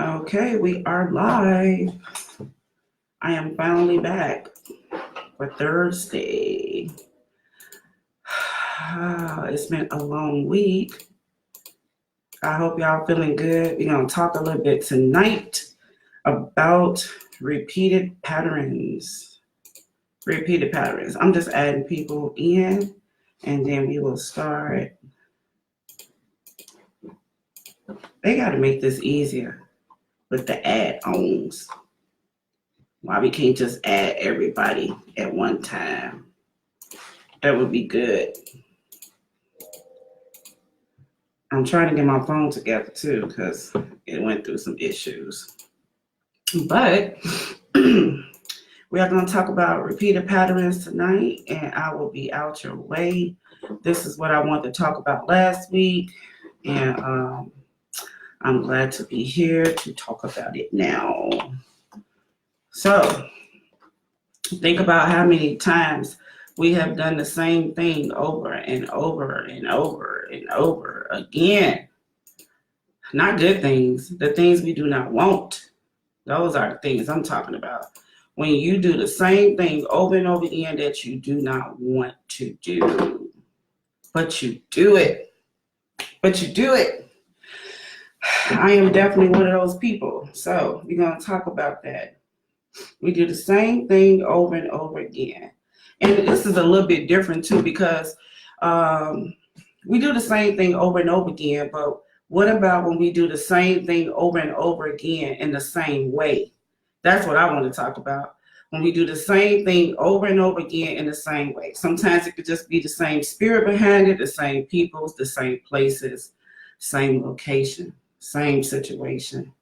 Okay, we are live. I am finally back for Thursday. It's been a long week. I hope y'all feeling good. We're going to talk a little bit tonight about repeated patterns. Repeated patterns. I'm just adding people in and then we will start. They got to make this easier with the add-ons. Why we can't just add everybody at one time? That would be good. I'm trying to get my phone together too because it went through some issues. But we are going to talk about repeated patterns tonight, and I will be out your way. This is what I wanted to talk about last week, and I'm glad to be here to talk about it now. So, think about how many times we have done the same thing over and over and over and over again. Not good things, the things we do not want. Those are the things I'm talking about. When you do the same thing over and over again that you do not want to do, but you do it. I am definitely one of those people. So we're going to talk about that. We do the same thing over and over again. And this is a little bit different too because we do the same thing over and over again, but what about when we do the same thing over and over again in the same way? That's what I want to talk about. When we do the same thing over and over again in the same way. Sometimes it could just be the same spirit behind it, the same people, the same places, same location, same situation.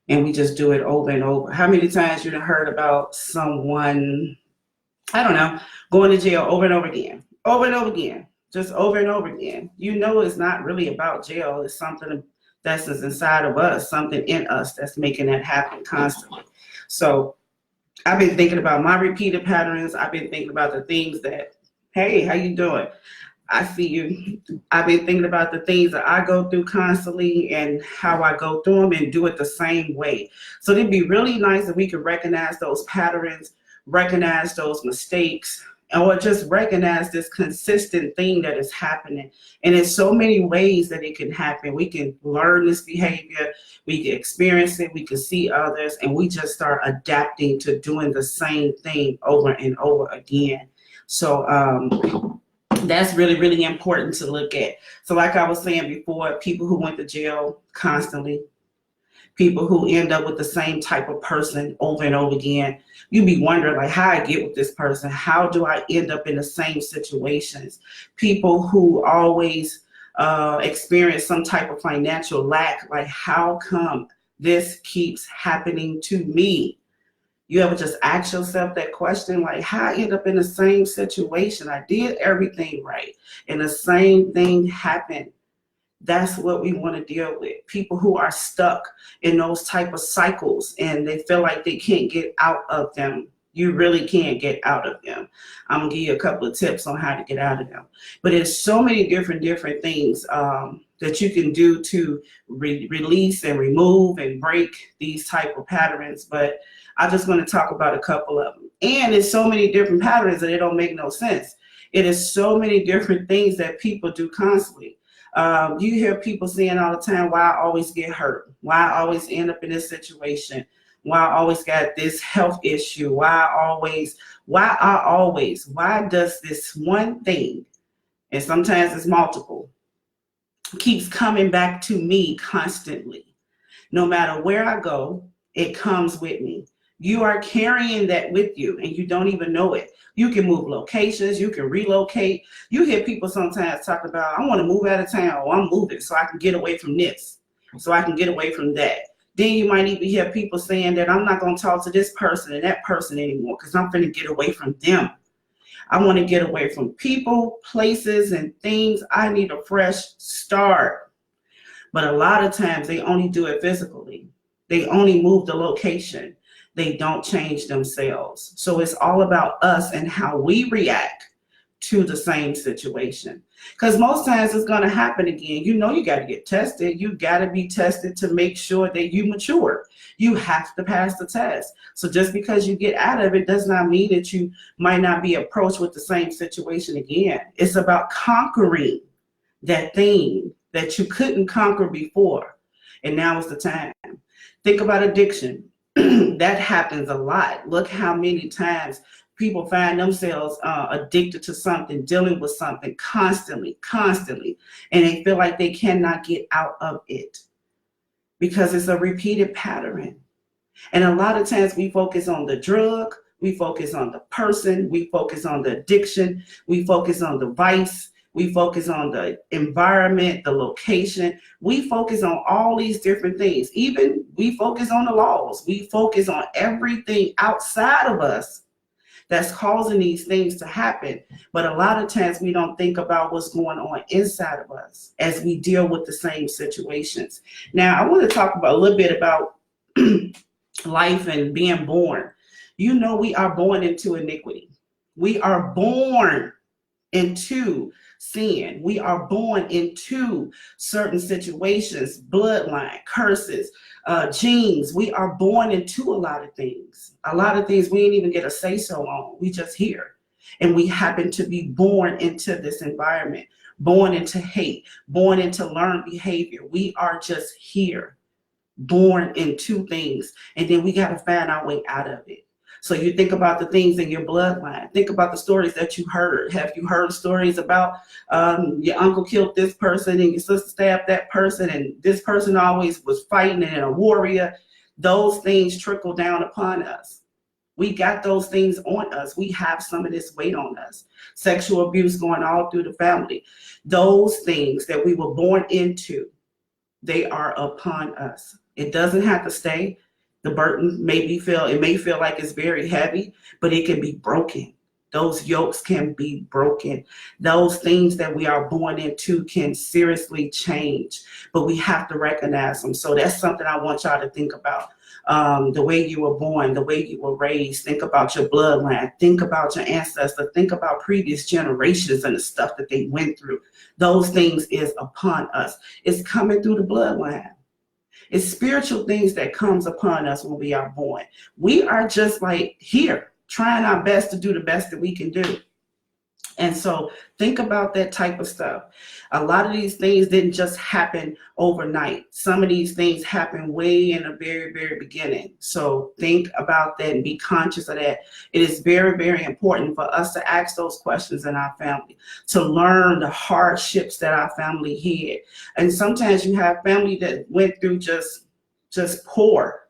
And we just do it over and over. How many times you've heard about someone, I don't know, going to jail over and over again, just over and over again? You know it's not really about jail. It's something that's inside of us, something in us that's making that happen constantly. So I've been thinking about my repeated patterns. I've been thinking about the things that, hey, how you doing? I see you. I've been thinking about the things that I go through constantly and how I go through them and do it the same way. So it'd be really nice if we could recognize those patterns, recognize those mistakes, or just recognize this consistent thing that is happening. And in so many ways that it can happen. We can learn this behavior, we can experience it, we can see others, and we just start adapting to doing the same thing over and over again. So that's really, really important to look at. So like I was saying before, people who went to jail constantly, people who end up with the same type of person over and over again, you be wondering like how I get with this person, how do I end up in the same situations? People who always experience some type of financial lack, like how come this keeps happening to me? You ever just ask yourself that question, like how I end up in the same situation? I did everything right and the same thing happened. That's what we want to deal with. People who are stuck in those type of cycles and they feel like they can't get out of them. You really can't get out of them. I'm gonna give you a couple of tips on how to get out of them. But there's so many different things that you can do to release and remove and break these type of patterns. But I just want to talk about a couple of them. And it's so many different patterns that it don't make no sense. It is so many different things that people do constantly. You hear people saying all the time, why I always get hurt, why I always end up in this situation, why I always got this health issue, why does this one thing, and sometimes it's multiple, keeps coming back to me constantly. No matter where I go, it comes with me. You are carrying that with you and you don't even know it. You can move locations, you can relocate. You hear people sometimes talk about, I want to move out of town, or I'm moving so I can get away from this, so I can get away from that. Then you might even hear people saying that I'm not going to talk to this person and that person anymore because I'm going to get away from them. I want to get away from people, places, and things. I need a fresh start. But a lot of times they only do it physically. They only move the location. They don't change themselves. So it's all about us and how we react to the same situation. Because most times it's going to happen again. You know, you got to get tested. You got to be tested to make sure that you mature. You have to pass the test. So just because you get out of it does not mean that you might not be approached with the same situation again. It's about conquering that thing that you couldn't conquer before. And now is the time. Think about addiction. That happens a lot. Look how many times people find themselves addicted to something, dealing with something constantly, and they feel like they cannot get out of it because it's a repeated pattern. And a lot of times we focus on the drug, we focus on the person, we focus on the addiction, we focus on the vice, we focus on the environment, the location. We focus on all these different things. Even we focus on the laws. We focus on everything outside of us that's causing these things to happen. But a lot of times we don't think about what's going on inside of us as we deal with the same situations. Now, I want to talk about a little bit about life and being born. You know, we are born into iniquity. We are born into sin. We are born into certain situations, bloodline, curses, genes. We are born into a lot of things. A lot of things we ain't even get a say so on. We just here. And we happen to be born into this environment, born into hate, born into learned behavior. We are just here, born into things. And then we got to find our way out of it. So you think about the things in your bloodline. Think about the stories that you heard. Have you heard stories about your uncle killed this person and your sister stabbed that person and this person always was fighting and a warrior? Those things trickle down upon us. We got those things on us. We have some of this weight on us. Sexual abuse going all through the family. Those things that we were born into, they are upon us. It doesn't have to stay. The burden may feel like it's very heavy, but it can be broken. Those yokes can be broken. Those things that we are born into can seriously change, but we have to recognize them. So that's something I want y'all to think about. The way you were born, the way you were raised. Think about your bloodline. Think about your ancestors. Think about previous generations and the stuff that they went through. Those things is upon us. It's coming through the bloodline. It's spiritual things that comes upon us when we are born. We are just like here, trying our best to do the best that we can do. And so think about that type of stuff. A lot of these things didn't just happen overnight. Some of these things happen way in the very, very beginning. So think about that and be conscious of that. It is very, very important for us to ask those questions in our family, to learn the hardships that our family had. And sometimes you have family that went through just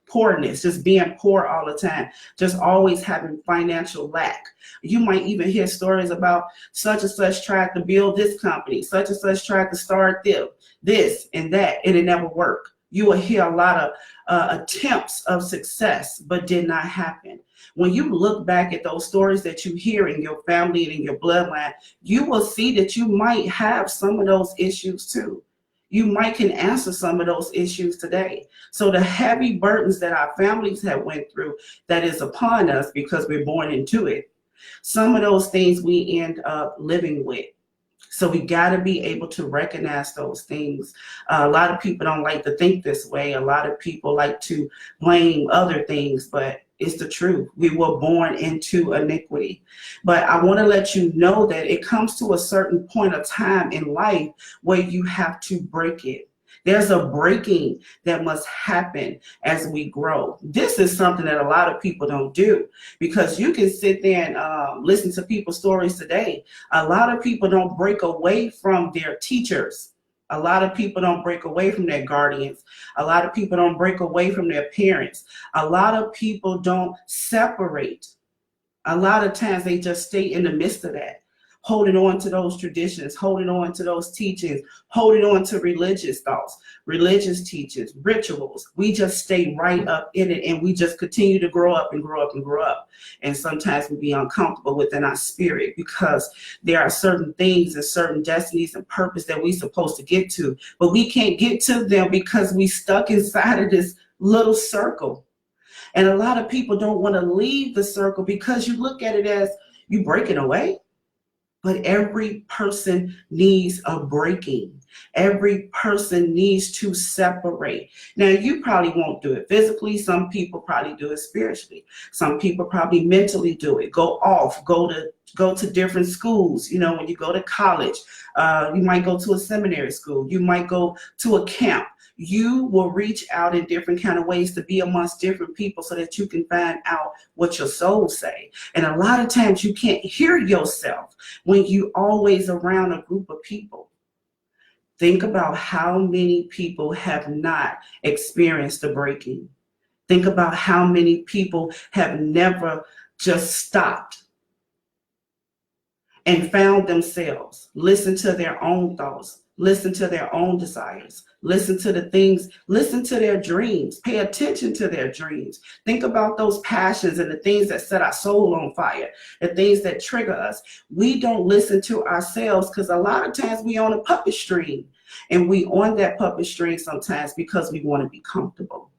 poorness, just being poor all the time, just always having financial lack. You might even hear stories about such and such tried to build this company, such and such tried to start this and that, and it never worked. You will hear a lot of attempts of success, but did not happen. When you look back at those stories that you hear in your family and in your bloodline, you will see that you might have some of those issues too. You might can answer some of those issues today. So the heavy burdens that our families have went through that is upon us because we're born into it, some of those things we end up living with. So we got to be able to recognize those things. A lot of people don't like to think this way. A lot of people like to blame other things, but it's the truth. We were born into iniquity. But I want to let you know that it comes to a certain point of time in life where you have to break it. There's a breaking that must happen as we grow. This is something that a lot of people don't do, because you can sit there and listen to people's stories today. A lot of people don't break away from their teachers. A lot of people don't break away from their guardians. A lot of people don't break away from their parents. A lot of people don't separate. A lot of times they just stay in the midst of that, holding on to those traditions, holding on to those teachings, holding on to religious thoughts, religious teachings, rituals. We just stay right up in it, and we just continue to grow up and grow up and grow up. And sometimes we be uncomfortable within our spirit because there are certain things and certain destinies and purpose that we're supposed to get to, but we can't get to them because we stuck inside of this little circle. And a lot of people don't want to leave the circle because you look at it as you breaking away. But every person needs a breaking. Every person needs to separate. Now, you probably won't do it physically. Some people probably do it spiritually. Some people probably mentally do it. Go off, go to different schools. You know, when you go to college, you might go to a seminary school. You might go to a camp. You will reach out in different kind of ways to be amongst different people so that you can find out what your soul say. And a lot of times you can't hear yourself when you always around a group of people. Think about how many people have not experienced the breaking. Think about how many people have never just stopped and found themselves, listen to their own thoughts, listen to their own desires, listen to the things, listen to their dreams, pay attention to their dreams. Think about those passions and the things that set our soul on fire, the things that trigger us. We don't listen to ourselves because a lot of times we on a puppet string, and we on that puppet string sometimes because we want to be comfortable.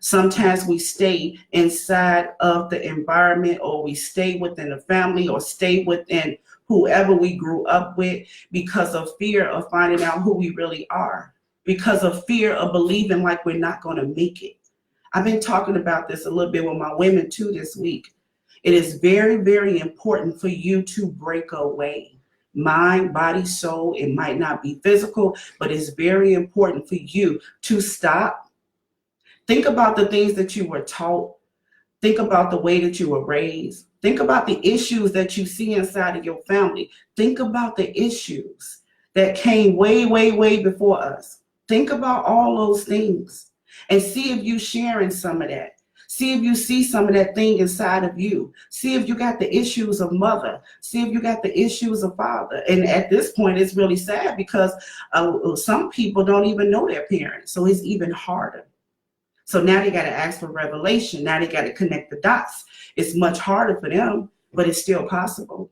Sometimes we stay inside of the environment, or we stay within the family, or stay within whoever we grew up with because of fear of finding out who we really are, because of fear of believing like we're not going to make it. I've been talking about this a little bit with my women too this week. It is very, very important for you to break away. Mind, body, soul. It might not be physical, but it's very important for you to stop. Think about the things that you were taught. Think about the way that you were raised. Think about the issues that you see inside of your family. Think about the issues that came way, way, way before us. Think about all those things and see if you're sharing some of that. See if you see some of that thing inside of you. See if you got the issues of mother. See if you got the issues of father. And at this point, it's really sad because some people don't even know their parents. So it's even harder. So now they got to ask for revelation. Now they got to connect the dots. It's much harder for them, but it's still possible.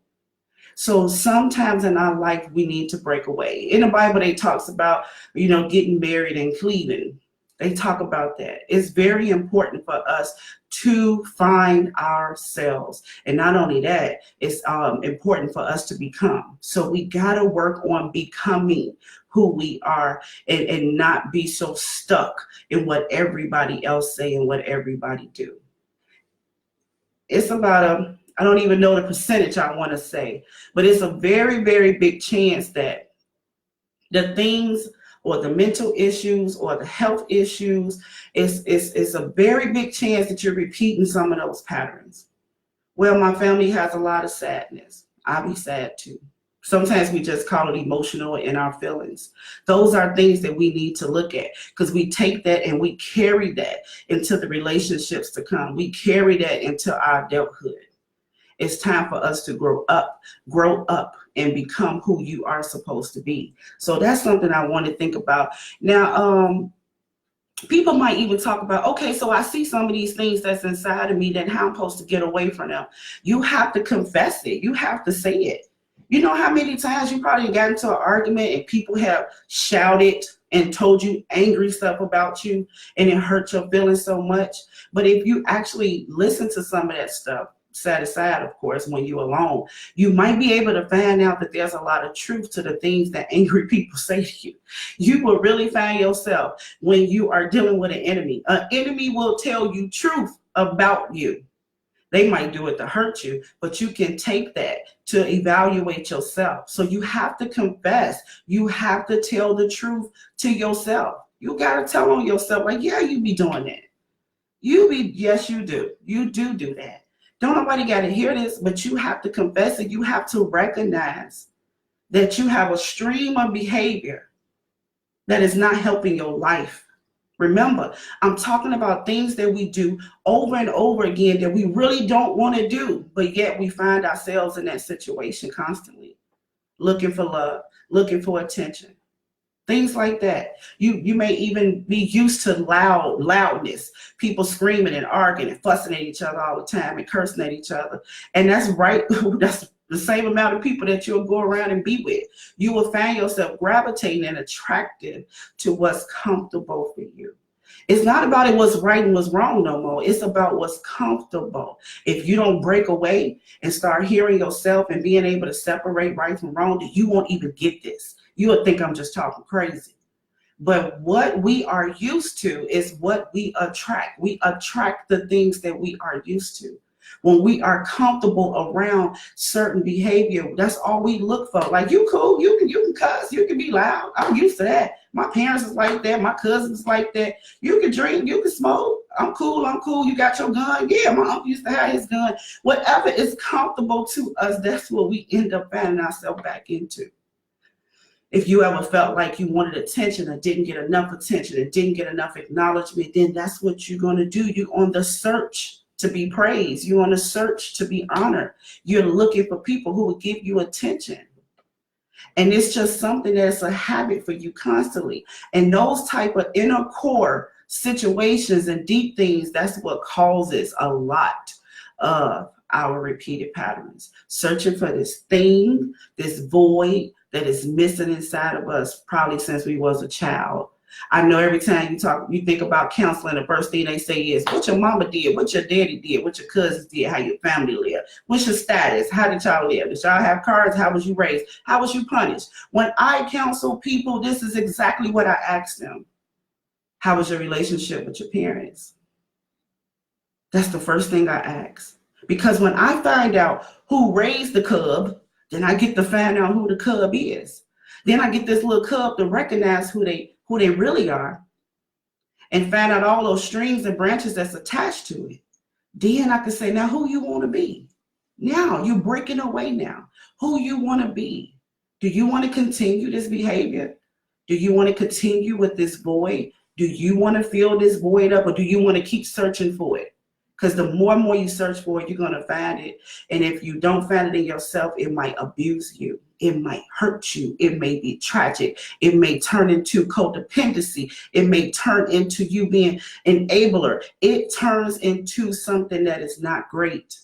So sometimes in our life, we need to break away. In the Bible, they talks about, getting married and cleaving. They talk about that. It's very important for us to find ourselves. And not only that, it's important for us to become. So we got to work on becoming who we are and not be so stuck in what everybody else say and what everybody do. It's about I don't even know the percentage I want to say, but it's a very, very big chance that the things or the mental issues or the health issues, it's a very big chance that you're repeating some of those patterns. Well, my family has a lot of sadness. I'll be sad too. Sometimes we just call it emotional in our feelings. Those are things that we need to look at because we take that and we carry that into the relationships to come. We carry that into our adulthood. It's time for us to grow up and become who you are supposed to be. So that's something I want to think about. Now, people might even talk about, okay, so I see some of these things that's inside of me, then how I'm supposed to get away from them. You have to confess it. You have to say it. You know how many times you probably got into an argument and people have shouted and told you angry stuff about you and it hurt your feelings so much. But if you actually listen to some of that stuff, set aside, of course, when you're alone, you might be able to find out that there's a lot of truth to the things that angry people say to you. You will really find yourself when you are dealing with an enemy. An enemy will tell you truth about you. They might do it to hurt you, but you can take that to evaluate yourself. So you have to confess. You have to tell the truth to yourself. You got to tell on yourself, like, yeah, you be doing that. Yes, you do. You do that. Don't nobody got to hear this, but you have to confess it. You have to recognize that you have a stream of behavior that is not helping your life. Remember, I'm talking about things that we do over and over again that we really don't want to do, but yet we find ourselves in that situation constantly, looking for love, looking for attention, things like that. You may even be used to loudness, people screaming and arguing and fussing at each other all the time and cursing at each other. And that's right. That's the same amount of people that you'll go around and be with. You will find yourself gravitating and attracted to what's comfortable for you. It's not about it what's right and what's wrong no more. It's about what's comfortable. If you don't break away and start hearing yourself and being able to separate right from wrong, then you won't even get this. You would think I'm just talking crazy. But what we are used to is what we attract. We attract the things that we are used to. When we are comfortable around certain behavior, that's all we look for. Like, you cool, you can cuss, you can be loud. I'm used to that. My parents is like that, my cousins is like that. You can drink, you can smoke. I'm cool. You got your gun. Yeah, my uncle used to have his gun. Whatever is comfortable to us, that's what we end up finding ourselves back into. If you ever felt like you wanted attention or didn't get enough attention and didn't get enough acknowledgement, then that's what you're going to do. You're on the search to be praised. You're on the search to be honored. You're looking for people who will give you attention. And it's just something that's a habit for you constantly. And those type of inner core situations and deep things, that's what causes a lot of our repeated patterns. Searching for this thing, this void that is missing inside of us, probably since we was a child. I know every time you think about counseling, the first thing they say is what your mama did, what your daddy did, what your cousins did, how your family lived, what's your status, how did y'all live, did y'all have cars, how was you raised, how was you punished? When I counsel people, this is exactly what I ask them. How was your relationship with your parents? That's the first thing I ask. Because when I find out who raised the cub, then I get to find out who the cub is. Then I get this little cub to recognize who they really are and find out all those strings and branches that's attached to it. Then I can say, now who you want to be? Now you're breaking away now. Who you want to be? Do you want to continue this behavior? Do you want to continue with this void? Do you want to fill this void up, or do you want to keep searching for it? Because the more and more you search for it, you're going to find it. And if you don't find it in yourself, it might abuse you. It might hurt you. It may be tragic. It may turn into codependency. It may turn into you being an enabler. It turns into something that is not great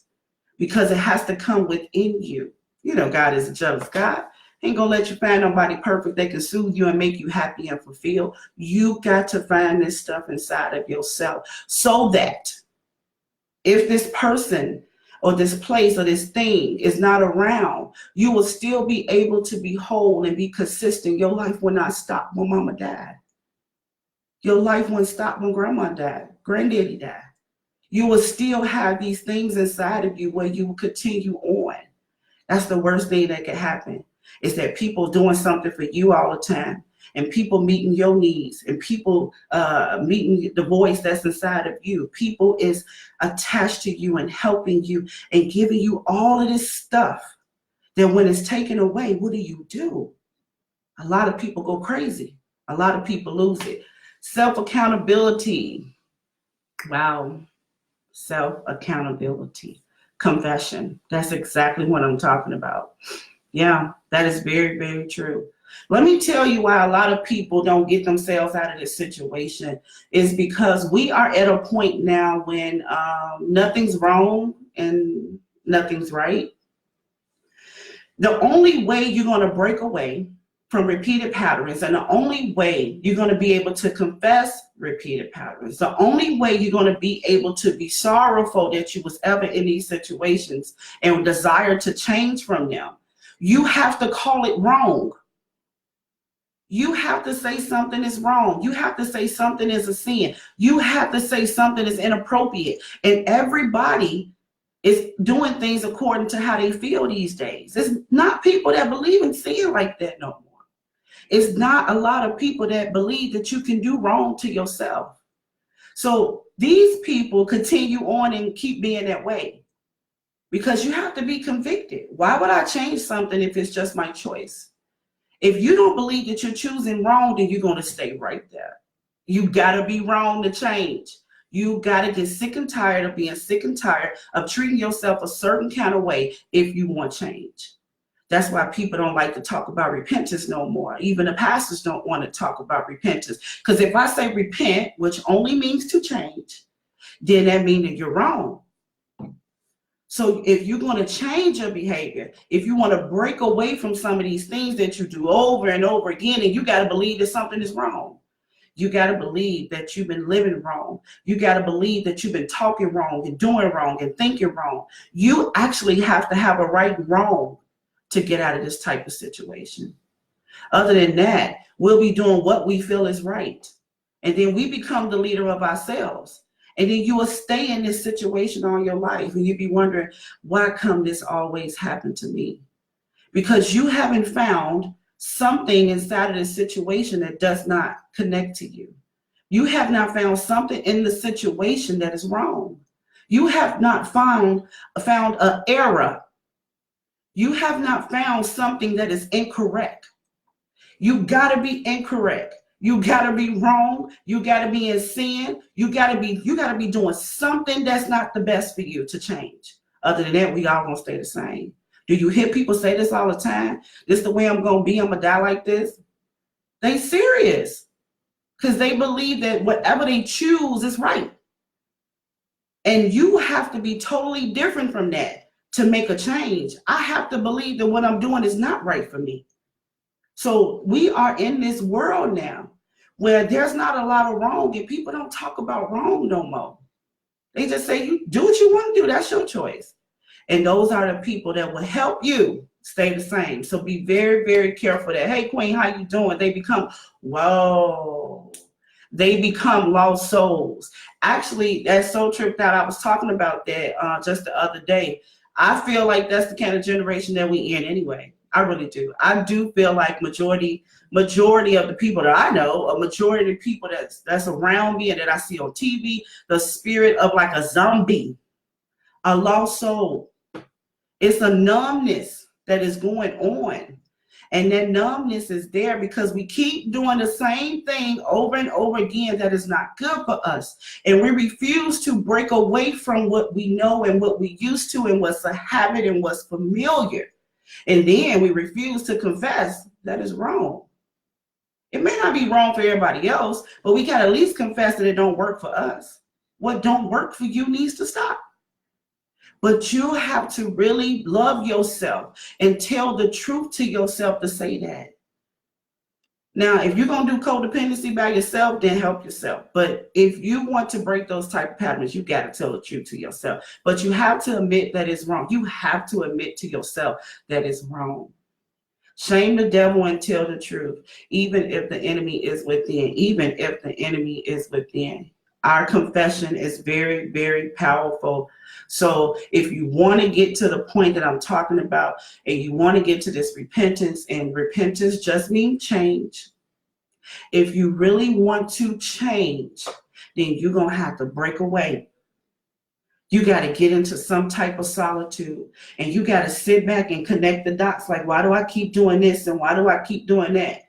because it has to come within you. You know, God is a jealous God. He ain't gonna let you find nobody perfect that can soothe you and make you happy and fulfilled. You got to find this stuff inside of yourself so that if this person or this place or this thing is not around, you will still be able to be whole and be consistent. Your life will not stop when mama died. Your life won't stop when grandma died, granddaddy died. You will still have these things inside of you where you will continue on. That's the worst thing that can happen, is that people doing something for you all the time, and people meeting your needs, and people meeting the voice that's inside of you. People is attached to you and helping you and giving you all of this stuff. Then when it's taken away, what do? A lot of people go crazy. A lot of people lose it. Self-accountability. Wow. Self-accountability. Confession. That's exactly what I'm talking about. Yeah, that is very, very true. Let me tell you why a lot of people don't get themselves out of this situation is because we are at a point now when nothing's wrong and nothing's right. The only way you're going to break away from repeated patterns, and the only way you're going to be able to confess repeated patterns, the only way you're going to be able to be sorrowful that you was ever in these situations and desire to change from them, you have to call it wrong. You have to say something is wrong. You have to say something is a sin. You have to say something is inappropriate. And everybody is doing things according to how they feel these days. It's not people that believe in sin like that no more. It's not a lot of people that believe that you can do wrong to yourself. So these people continue on and keep being that way because you have to be convicted. Why would I change something if it's just my choice? If you don't believe that you're choosing wrong, then you're going to stay right there. You got to be wrong to change. You got to get sick and tired of being sick and tired of treating yourself a certain kind of way if you want change. That's why people don't like to talk about repentance no more. Even the pastors don't want to talk about repentance. Because if I say repent, which only means to change, then that means that you're wrong. So if you're going to change your behavior, if you want to break away from some of these things that you do over and over again, and you got to believe that something is wrong. You got to believe that you've been living wrong. You got to believe that you've been talking wrong and doing wrong and thinking wrong. You actually have to have a right and wrong to get out of this type of situation. Other than that, we'll be doing what we feel is right. And then we become the leader of ourselves. And then you will stay in this situation all your life. And you'll be wondering, why come this always happen to me? Because you haven't found something inside of the situation that does not connect to you. You have not found something in the situation that is wrong. You have not found an error. You have not found something that is incorrect. You got to be incorrect. You got to be wrong. You got to be in sin. You got to be doing something that's not the best for you to change. Other than that, we all gonna stay the same. Do you hear people say this all the time? This is the way I'm gonna be. I'm gonna die like this. They serious because they believe that whatever they choose is right. And you have to be totally different from that to make a change. I have to believe that what I'm doing is not right for me. So we are in this world now where there's not a lot of wrong and people don't talk about wrong no more. They just say, you do what you want to do. That's your choice. And those are the people that will help you stay the same. So be very, very careful that, hey, Queen, how you doing? They become, whoa. They become lost souls. Actually, that's so tripped out. I was talking about that just the other day. I feel like that's the kind of generation that we in anyway. I really do. I do feel like majority of the people that I know, a majority of the people that's around me and that I see on TV, the spirit of like a zombie, a lost soul. It's a numbness that is going on. And that numbness is there because we keep doing the same thing over and over again that is not good for us. And we refuse to break away from what we know and what we used to and what's a habit and what's familiar. And then we refuse to confess that is wrong. It may not be wrong for everybody else, but we can at least confess that it don't work for us. What don't work for you needs to stop. But you have to really love yourself and tell the truth to yourself to say that. Now, if you're going to do codependency by yourself, then help yourself. But if you want to break those type of patterns, you got to tell the truth to yourself. But you have to admit that it's wrong. You have to admit to yourself that it's wrong. Shame the devil and tell the truth, even if the enemy is within, even if the enemy is within. Our confession is very, very powerful. So if you want to get to the point that I'm talking about and you want to get to this repentance, and repentance just means change. If you really want to change, then you're going to have to break away. You got to get into some type of solitude and you got to sit back and connect the dots. Like, why do I keep doing this and why do I keep doing that?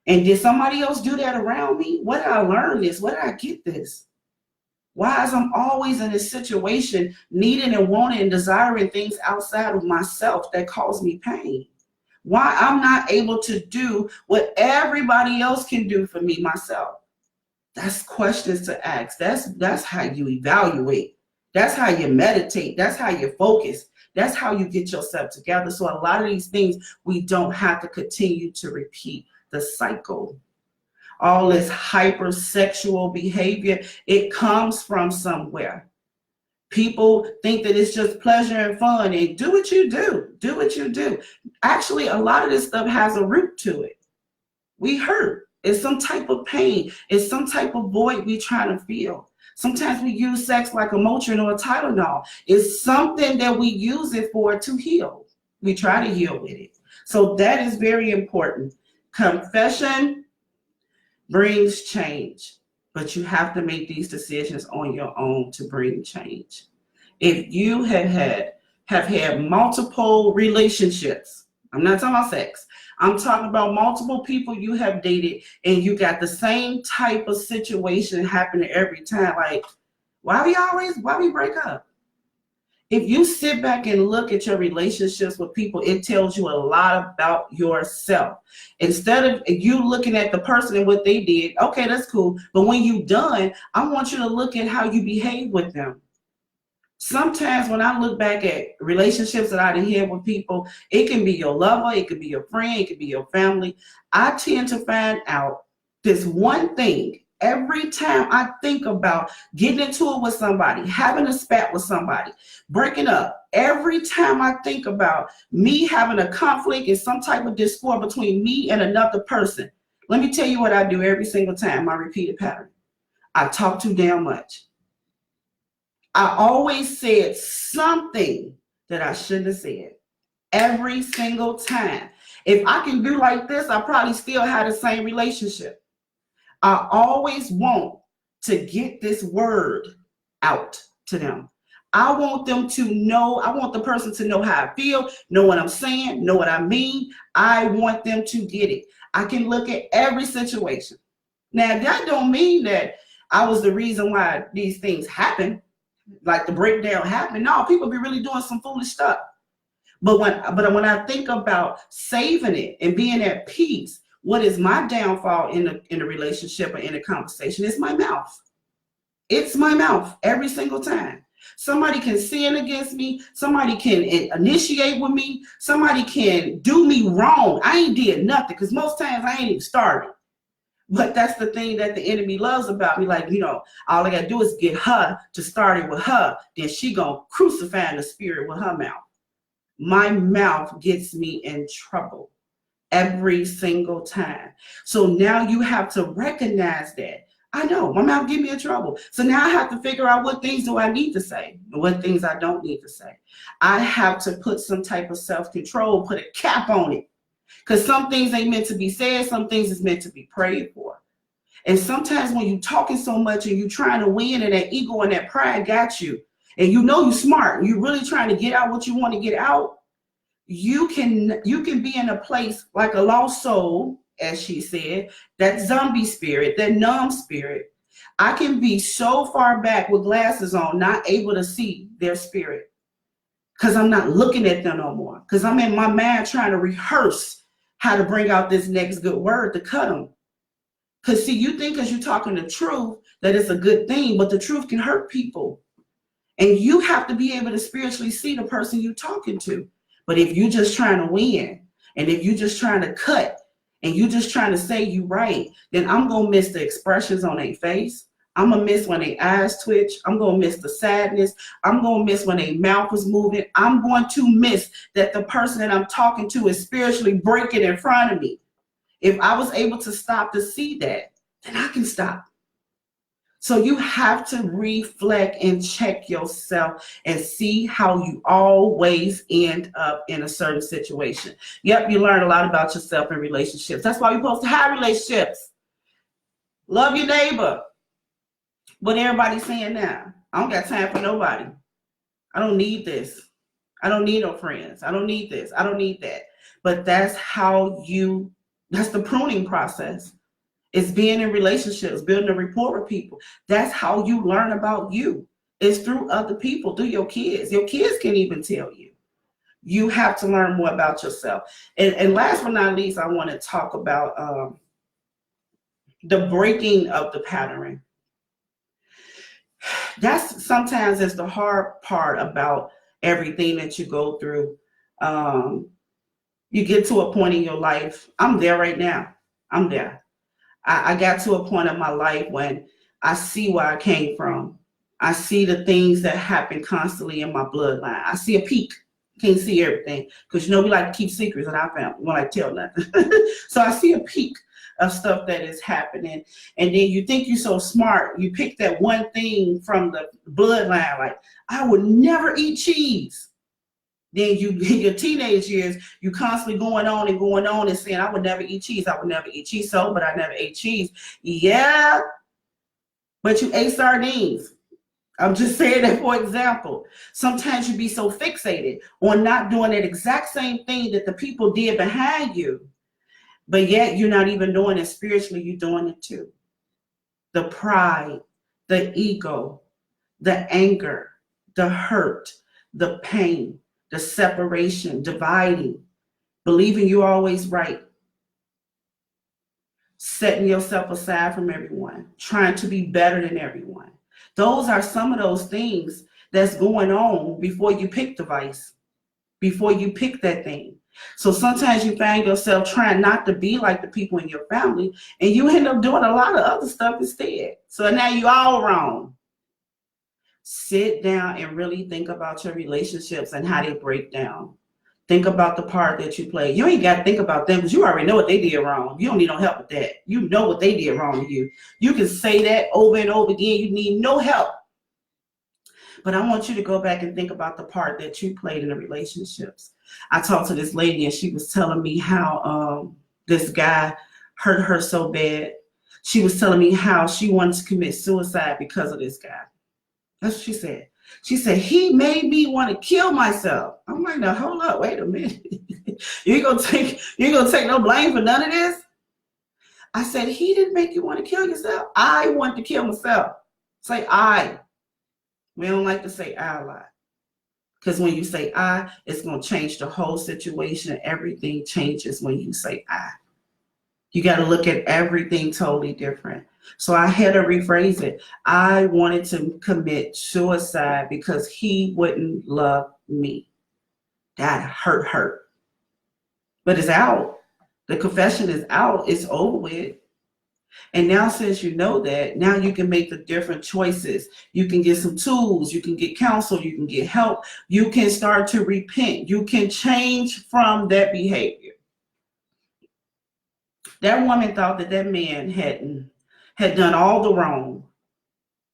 And did somebody else do that around me? Where did I learn this? Where did I get this? Why is I'm always in this situation needing and wanting and desiring things outside of myself that cause me pain? Why I'm not able to do what everybody else can do for me myself? That's questions to ask. That's how you evaluate. That's how you meditate. That's how you focus. That's how you get yourself together. So a lot of these things, we don't have to continue to repeat the cycle. All this hypersexual behavior, it comes from somewhere. People think that it's just pleasure and fun and do what you do. Do what you do. Actually, a lot of this stuff has a root to it. We hurt. It's some type of pain. It's some type of void we trying to fill. Sometimes we use sex like a Motrin or a Tylenol. It's something that we use it for to heal. We try to heal with it. So that is very important. Confession brings change, but you have to make these decisions on your own to bring change. If you have had multiple relationships, I'm not talking about sex, I'm talking about multiple people you have dated and you got the same type of situation happening every time, like, why we break up? If you sit back and look at your relationships with people, it tells you a lot about yourself. Instead of you looking at the person and what they did, okay, that's cool. But when you're done, I want you to look at how you behave with them. Sometimes when I look back at relationships that I done had with people, it can be your lover, it could be your friend, it could be your family. I tend to find out this one thing. Every time I think about getting into it with somebody, having a spat with somebody, breaking up, every time I think about me having a conflict and some type of discord between me and another person, let me tell you what I do every single time, my repeated pattern. I talk too damn much. I always said something that I shouldn't have said. Every single time. If I can do like this, I probably still have the same relationship. I always want to get this word out to them. I want them to know, I want the person to know how I feel, know what I'm saying, know what I mean. I want them to get it. I can look at every situation. Now, that don't mean that I was the reason why these things happen, like the breakdown happened. No, people be really doing some foolish stuff. But when I think about saving it and being at peace, what is my downfall in a relationship or in a conversation? It's my mouth. It's my mouth every single time. Somebody can sin against me. Somebody can initiate with me. Somebody can do me wrong. I ain't did nothing because most times I ain't even started. But that's the thing that the enemy loves about me. Like, you know, all I got to do is get her to start it with her. Then she going to crucify the spirit with her mouth. My mouth gets me in trouble every single time. So now you have to recognize that. I know my mouth get me in trouble. So now I have to figure out what things do I need to say and what things I don't need to say. I have to put some type of self-control, put a cap on it. Because some things ain't meant to be said, some things is meant to be prayed for. And sometimes when you're talking so much and you're trying to win and that ego and that pride got you, and you know you're smart, and you're really trying to get out what you want to get out, you can be in a place like a lost soul, as she said, that zombie spirit, that numb spirit. I can be so far back with glasses on, not able to see their spirit because I'm not looking at them no more, because I'm in my mind trying to rehearse how to bring out this next good word to cut them. Because see, you think because you're talking the truth that it's a good thing, but the truth can hurt people. And you have to be able to spiritually see the person you're talking to. But if you're just trying to win, and if you're just trying to cut, and you're just trying to say you right, then I'm going to miss the expressions on their face. I'm going to miss when their eyes twitch. I'm going to miss the sadness. I'm going to miss when their mouth is moving. I'm going to miss that the person that I'm talking to is spiritually breaking in front of me. If I was able to stop to see that, then I can stop. So you have to reflect and check yourself and see how you always end up in a certain situation. Yep, you learn a lot about yourself in relationships. That's why we're supposed to have relationships. Love your neighbor. What everybody's saying now. I don't got time for nobody. I don't need this. I don't need no friends. I don't need this. I don't need that. But that's the pruning process. It's being in relationships, building a rapport with people. That's how you learn about you. It's through other people, through your kids. Your kids can even tell you. You have to learn more about yourself. And last but not least, I want to talk about the breaking of the pattern. That's sometimes it's the hard part about everything that you go through. You get to a point in your life. I'm there right now. I'm there. I got to a point in my life when I see where I came from. I see the things that happen constantly in my bloodline. I see a peak. Can't see everything because we like to keep secrets in our family. We don't like to tell nothing. So I see a peak of stuff that is happening. And then you think you're so smart. You pick that one thing from the bloodline, like, I would never eat cheese. Then you, in your teenage years, you constantly going on and saying, I would never eat cheese. I would never eat cheese. So, but I never ate cheese. Yeah, but you ate sardines. I'm just saying that for example. Sometimes you be so fixated on not doing that exact same thing that the people did behind you, but yet you're not even doing it spiritually. You're doing it too. The pride, the ego, the anger, the hurt, the pain, the separation, dividing, believing you're always right, setting yourself aside from everyone, trying to be better than everyone. Those are some of those things that's going on before you pick the vice, before you pick that thing. So sometimes you find yourself trying not to be like the people in your family, and you end up doing a lot of other stuff instead. So now you all wrong. Sit down and really think about your relationships and how they break down. Think about the part that you play. You ain't got to think about them because you already know what they did wrong. You don't need no help with that. You know what they did wrong to you. You can say that over and over again. You need no help. But I want you to go back and think about the part that you played in the relationships. I talked to this lady and she was telling me how this guy hurt her so bad. She was telling me how she wanted to commit suicide because of this guy. That's what she said. She said, he made me want to kill myself. I'm like, now hold up, wait a minute. you ain't gonna take no blame for none of this? I said, he didn't make you want to kill yourself. I want to kill myself. Say I. We don't like to say I a lot. Because when you say I, it's going to change the whole situation. Everything changes when you say I. You got to look at everything totally different. So I had to rephrase it. I wanted to commit suicide because he wouldn't love me. That hurt. But it's out. The confession is out. It's over with. And now since you know that, now you can make the different choices. You can get some tools. You can get counsel. You can get help. You can start to repent. You can change from that behavior. That woman thought that man had done all the wrong.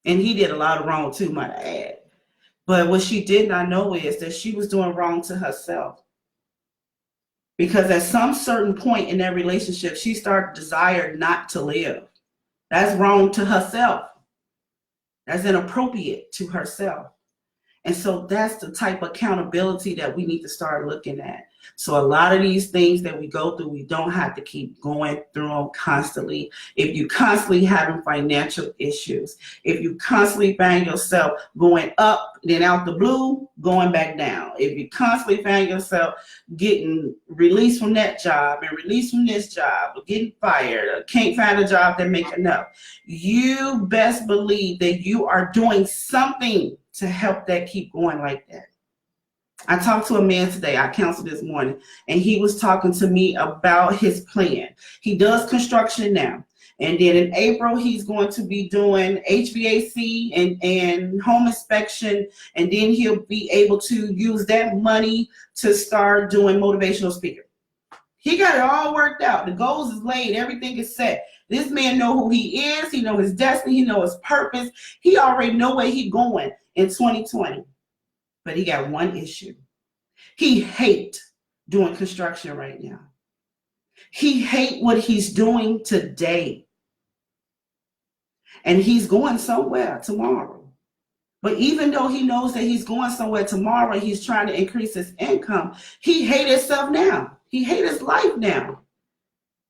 And he did a lot of wrong too, might I add. But what she did not know is that she was doing wrong to herself. Because at some certain point in that relationship, she started to desire not to live. That's wrong to herself. That's inappropriate to herself. And so that's the type of accountability that we need to start looking at. So a lot of these things that we go through, we don't have to keep going through them constantly. If you constantly having financial issues, if you constantly find yourself going up, then out the blue, going back down. If you constantly find yourself getting released from that job and released from this job, or getting fired, or can't find a job that makes enough, you best believe that you are doing something to help that keep going like that. I talked to a man today, I counseled this morning, and he was talking to me about his plan. He does construction now. And then in April, he's going to be doing HVAC and home inspection. And then he'll be able to use that money to start doing motivational speaker. He got it all worked out. The goals is laid. Everything is set. This man know who he is. He know his destiny. He know his purpose. He already know where he going in 2020. But he got one issue. He hate doing construction right now. He hate what he's doing today. And he's going somewhere tomorrow. But even though he knows that he's going somewhere tomorrow, he's trying to increase his income. He hate himself now. He hate his life now.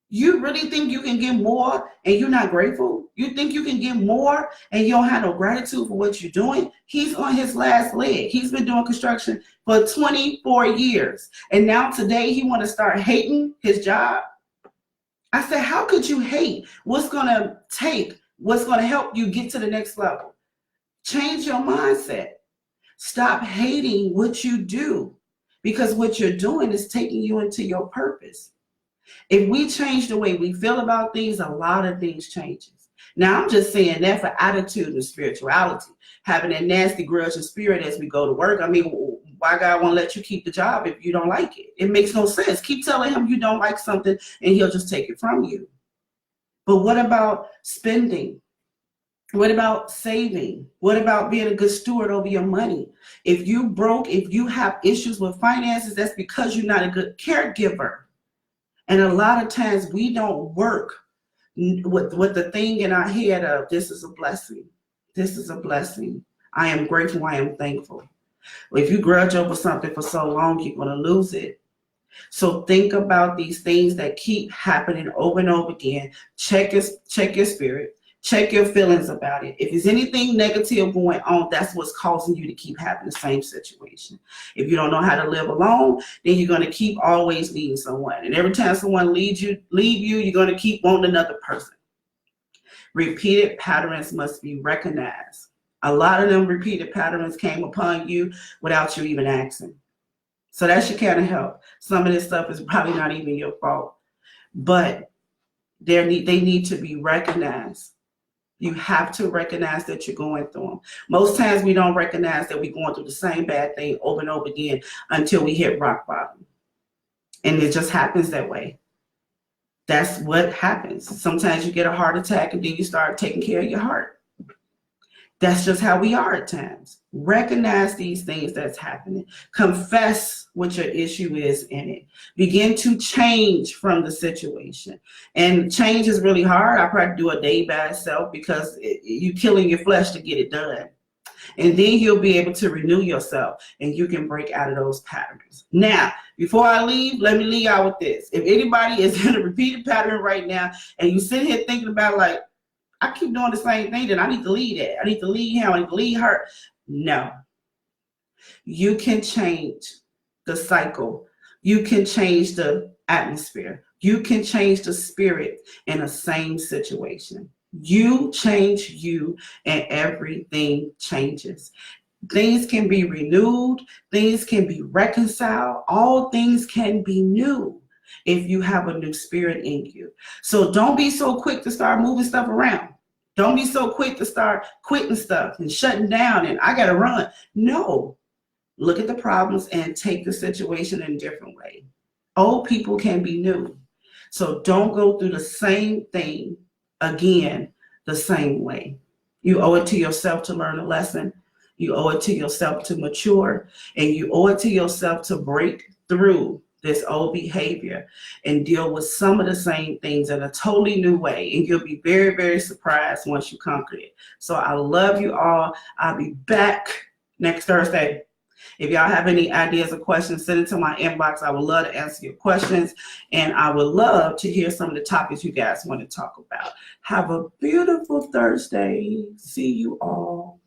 You really think you can get more and you're not grateful? You think you can get more and you don't have no gratitude for what you're doing? He's on his last leg. He's been doing construction for 24 years. And now today he want to start hating his job. I said, how could you hate what's going to take, what's going to help you get to the next level? Change your mindset. Stop hating what you do, because what you're doing is taking you into your purpose. If we change the way we feel about things, a lot of things changes. Now, I'm just saying that for attitude and spirituality, having a nasty grudge and spirit as we go to work. I mean, why God won't let you keep the job if you don't like it? It makes no sense. Keep telling him you don't like something and he'll just take it from you. But what about spending? What about saving? What about being a good steward over your money? If you broke, if you have issues with finances, that's because you're not a good caregiver. And a lot of times we don't work with the thing in our head of, this is a blessing. This is a blessing. I am grateful. I am thankful. If you grudge over something for so long, you're going to lose it. So think about these things that keep happening over and over again. Check your spirit. Check your feelings about it. If there's anything negative going on, that's what's causing you to keep having the same situation. If you don't know how to live alone, then you're going to keep always needing someone. And every time someone leave you, you're going to keep wanting another person. Repeated patterns must be recognized. A lot of them repeated patterns came upon you without you even asking. So that should kind of help. Some of this stuff is probably not even your fault, but they need to be recognized. You have to recognize that you're going through them. Most times we don't recognize that we're going through the same bad thing over and over again until we hit rock bottom. And it just happens that way. That's what happens. Sometimes you get a heart attack and then you start taking care of your heart. That's just how we are at times. Recognize these things that's happening. Confess what your issue is in it. Begin to change from the situation. And change is really hard. I probably do a day by itself because you're killing your flesh to get it done. And then you'll be able to renew yourself and you can break out of those patterns. Now, before I leave, let me leave out with this. If anybody is in a repeated pattern right now and you sit here thinking about like, I keep doing the same thing, then I need to leave that. I need to leave him. I need to leave her. No. You can change the cycle. You can change the atmosphere. You can change the spirit in the same situation. You change you and everything changes. Things can be renewed. Things can be reconciled. All things can be new if you have a new spirit in you. So don't be so quick to start moving stuff around. Don't be so quick to start quitting stuff and shutting down and I got to run. No. Look at the problems and take the situation in a different way. Old people can be new. So don't go through the same thing again the same way. You owe it to yourself to learn a lesson. You owe it to yourself to mature. And you owe it to yourself to break through this old behavior and deal with some of the same things in a totally new way. And you'll be very, very surprised once you conquer it. So I love you all. I'll be back next Thursday. If y'all have any ideas or questions, send it to my inbox. I would love to answer your questions. And I would love to hear some of the topics you guys want to talk about. Have a beautiful Thursday. See you all.